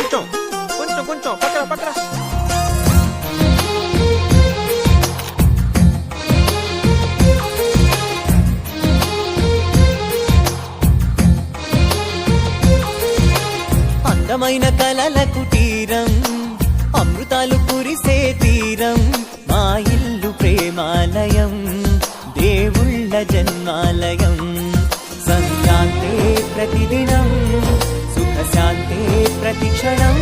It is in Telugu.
కొంచెం కొంచెం కొంచెం పక్కన పక్కన. అందమైన కలల కుటీరం, అమృతాలు కురిసే తీరం, మా ఇల్లు ప్రేమాలయం, దేవుళ్ళ జన్మాలయం. సంక్రాంతే ప్రతిదినం, సుఖశాంతే ప్రతిక్షణం.